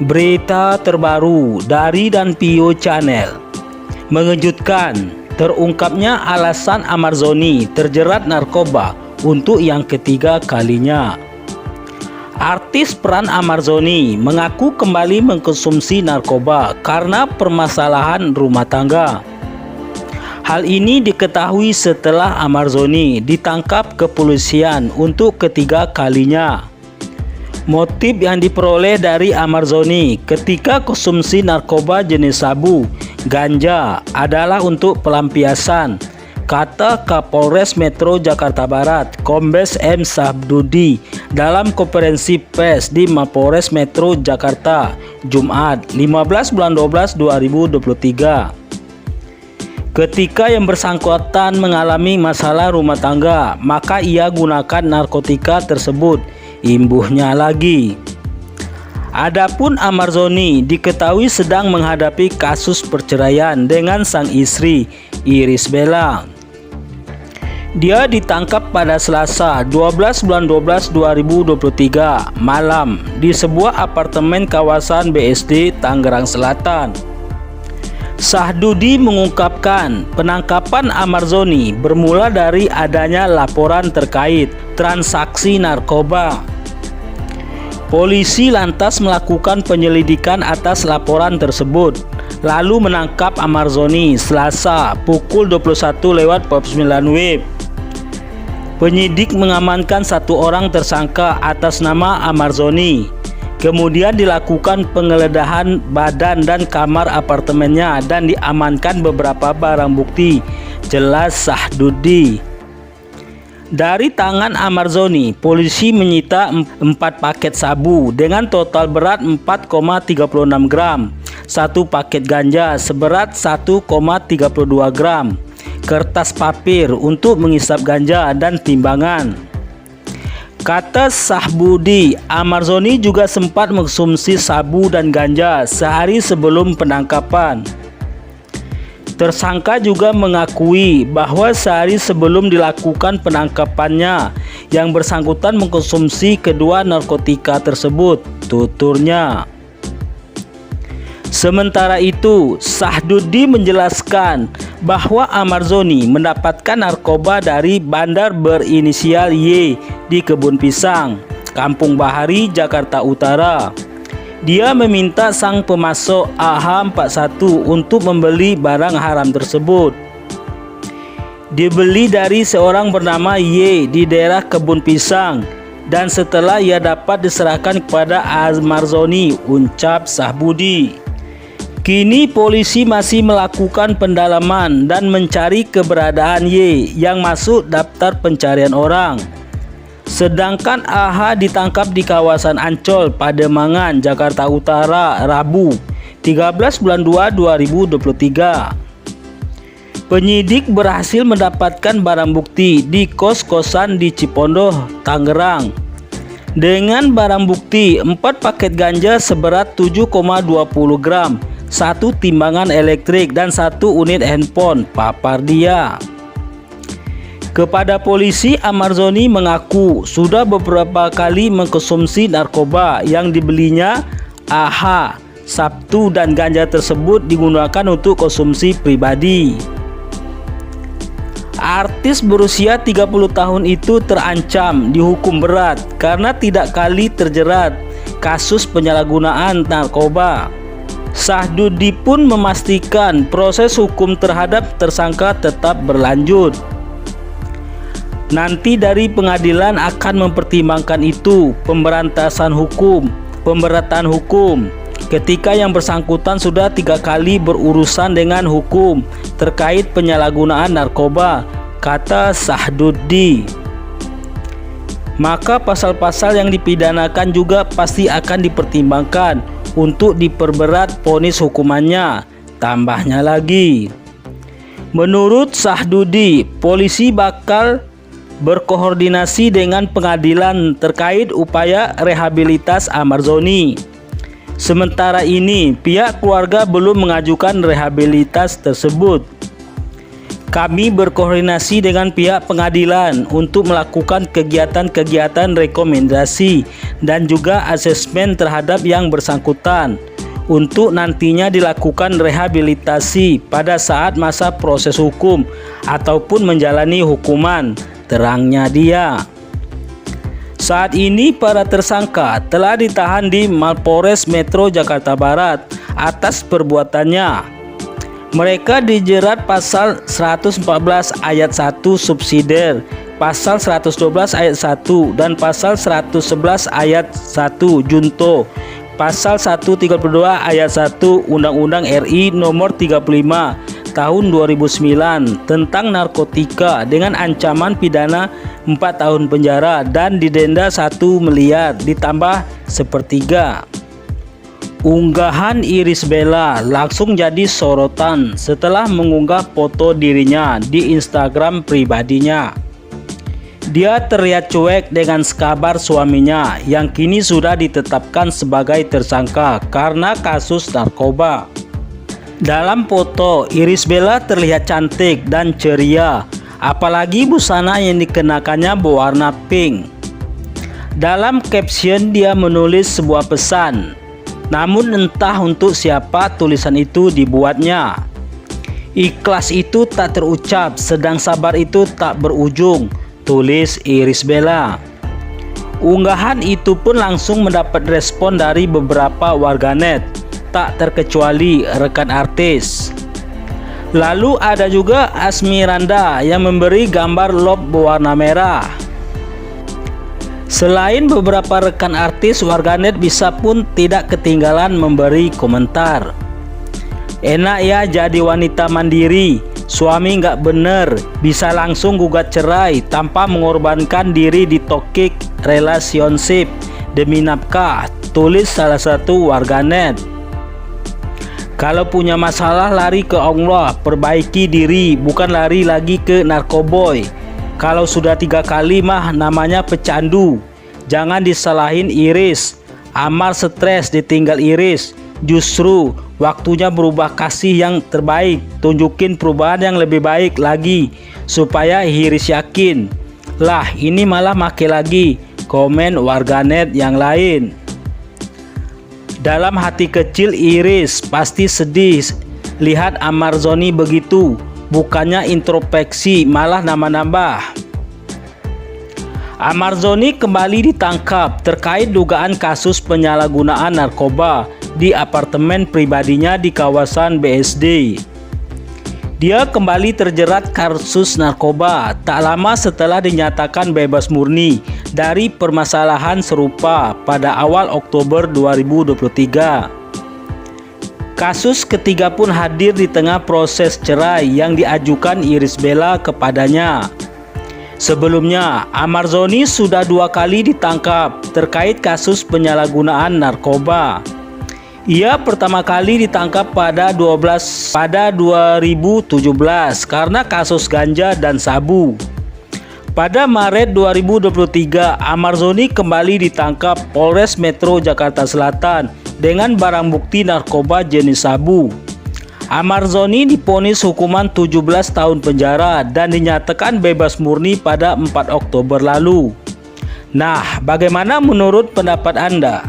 Berita terbaru dari Danpio Channel. Mengejutkan, terungkapnya alasan Amarzoni terjerat narkoba untuk yang ketiga kalinya. Artis peran Amarzoni mengaku kembali mengkonsumsi narkoba karena permasalahan rumah tangga. Hal ini diketahui setelah Amarzoni ditangkap kepolisian untuk ketiga kalinya. Motif yang diperoleh dari Amarzoni ketika konsumsi narkoba jenis sabu, ganja adalah untuk pelampiasan, kata Kapolres Metro Jakarta Barat, Kombes M. Sabdudi dalam konferensi pers di Mapolres Metro Jakarta, Jumat 15 bulan 12 2023. Ketika yang bersangkutan mengalami masalah rumah tangga, maka ia gunakan narkotika tersebut. Imbuhnya lagi. Adapun Amarzoni diketahui sedang menghadapi kasus perceraian dengan sang istri Iris Bella. Dia ditangkap pada Selasa 12 bulan 12 2023 malam di sebuah apartemen kawasan BSD Tangerang Selatan. Sahdudi mengungkapkan penangkapan Amarzoni bermula dari adanya laporan terkait transaksi narkoba. Polisi lantas melakukan penyelidikan atas laporan tersebut, lalu menangkap Amarzoni Selasa pukul 21:49 WIB. Penyidik mengamankan satu orang tersangka atas nama Amarzoni. Kemudian dilakukan penggeledahan badan dan kamar apartemennya dan diamankan beberapa barang bukti, jelas Sahdudi. Dari tangan Amarzoni, polisi menyita 4 paket sabu dengan total berat 4,36 gram, 1 paket ganja seberat 1,32 gram, kertas papir untuk mengisap ganja dan timbangan. Kata Sahbudi, Amarzoni juga sempat mengkonsumsi sabu dan ganja sehari sebelum penangkapan. Tersangka juga mengakui bahwa sehari sebelum dilakukan penangkapannya, yang bersangkutan mengkonsumsi kedua narkotika tersebut, tuturnya. Sementara itu, Sahdudi menjelaskan bahwa Amarzoni mendapatkan narkoba dari bandar berinisial Y di Kebun Pisang, Kampung Bahari, Jakarta Utara. Dia meminta sang pemasok AH41 untuk membeli barang haram tersebut. Dibeli dari seorang bernama Y di daerah Kebun Pisang dan setelah ia dapat diserahkan kepada Amarzoni, ucap Sahbudi. Kini polisi masih melakukan pendalaman dan mencari keberadaan Y yang masuk daftar pencarian orang. Sedangkan AH ditangkap di kawasan Ancol, Pademangan, Jakarta Utara, Rabu 13 bulan 2 2023. Penyidik berhasil mendapatkan barang bukti di kos-kosan di Cipondoh, Tangerang. Dengan barang bukti 4 paket ganja seberat 7,20 gram, 1 timbangan elektrik dan 1 unit handphone, papar dia. Kepada polisi, Amarzoni mengaku sudah beberapa kali mengkonsumsi narkoba yang dibelinya AH. Sabtu dan ganja tersebut digunakan untuk konsumsi pribadi. Artis berusia 30 tahun itu terancam dihukum berat karena tidak kali terjerat kasus penyalahgunaan narkoba. Sahdudi pun memastikan proses hukum terhadap tersangka tetap berlanjut. Nanti dari pengadilan akan mempertimbangkan itu pemberatan hukum ketika yang bersangkutan sudah 3 kali berurusan dengan hukum terkait penyalahgunaan narkoba, kata Sahdudi. Maka pasal-pasal yang dipidanakan juga pasti akan dipertimbangkan untuk diperberat vonis hukumannya, tambahnya lagi. Menurut Sahdudi, polisi bakal berkoordinasi dengan pengadilan terkait upaya rehabilitas Amarzoni. Sementara ini, pihak keluarga belum mengajukan rehabilitas tersebut. Kami berkoordinasi dengan pihak pengadilan untuk melakukan kegiatan-kegiatan rekomendasi dan juga asesmen terhadap yang bersangkutan untuk nantinya dilakukan rehabilitasi pada saat masa proses hukum ataupun menjalani hukuman, terangnya dia. Saat ini para tersangka telah ditahan di Mapolres Metro Jakarta Barat atas perbuatannya. Mereka dijerat pasal 114 ayat 1 subsidiar, pasal 112 ayat 1 dan pasal 111 ayat 1 junto, pasal 132 ayat 1 Undang-Undang RI nomor 35 tahun 2009 tentang narkotika dengan ancaman pidana 4 tahun penjara dan didenda 1 miliar ditambah sepertiga. Unggahan Irish Bella langsung jadi sorotan setelah mengunggah foto dirinya di Instagram pribadinya. Dia terlihat cuek dengan kabar suaminya yang kini sudah ditetapkan sebagai tersangka karena kasus narkoba. Dalam foto, Irish Bella terlihat cantik dan ceria, apalagi busana yang dikenakannya berwarna pink. Dalam caption dia menulis sebuah pesan, namun entah untuk siapa tulisan itu dibuatnya. Ikhlas itu tak terucap, sedang sabar itu tak berujung, tulis Irish Bella. Unggahan itu pun langsung mendapat respon dari beberapa warganet, tak terkecuali rekan artis. Lalu ada juga Asmiranda yang memberi gambar love berwarna merah. Selain beberapa rekan artis, warganet bisa pun tidak ketinggalan memberi komentar. Enak ya jadi wanita mandiri, suami nggak bener, bisa langsung gugat cerai tanpa mengorbankan diri di toxic relationship demi nafkah, tulis salah satu warganet. Kalau punya masalah lari ke Allah, perbaiki diri, bukan lari lagi ke narkoboy. Kalau sudah 3 kali mah namanya pecandu. Jangan disalahin Irish. Amar stres ditinggal Irish. Justru waktunya berubah kasih yang terbaik. Tunjukin perubahan yang lebih baik lagi supaya Irish yakin. Lah ini malah make lagi, komen warganet yang lain. Dalam hati kecil Irish pasti sedih lihat Amarzoni begitu. Bukannya introspeksi malah nambah-nambah. Amarzoni kembali ditangkap terkait dugaan kasus penyalahgunaan narkoba di apartemen pribadinya di kawasan BSD. Dia kembali terjerat kasus narkoba tak lama setelah dinyatakan bebas murni dari permasalahan serupa pada awal Oktober 2023. Kasus ketiga pun hadir di tengah proses cerai yang diajukan Irish Bella kepadanya. Sebelumnya, Amarzoni sudah 2 kali ditangkap terkait kasus penyalahgunaan narkoba. Ia pertama kali ditangkap pada 2017 karena kasus ganja dan sabu. Pada Maret 2023, Amarzoni kembali ditangkap Polres Metro Jakarta Selatan dengan barang bukti narkoba jenis sabu. Amarzoni divonis hukuman 17 tahun penjara dan dinyatakan bebas murni pada 4 Oktober lalu. Nah, bagaimana menurut pendapat Anda?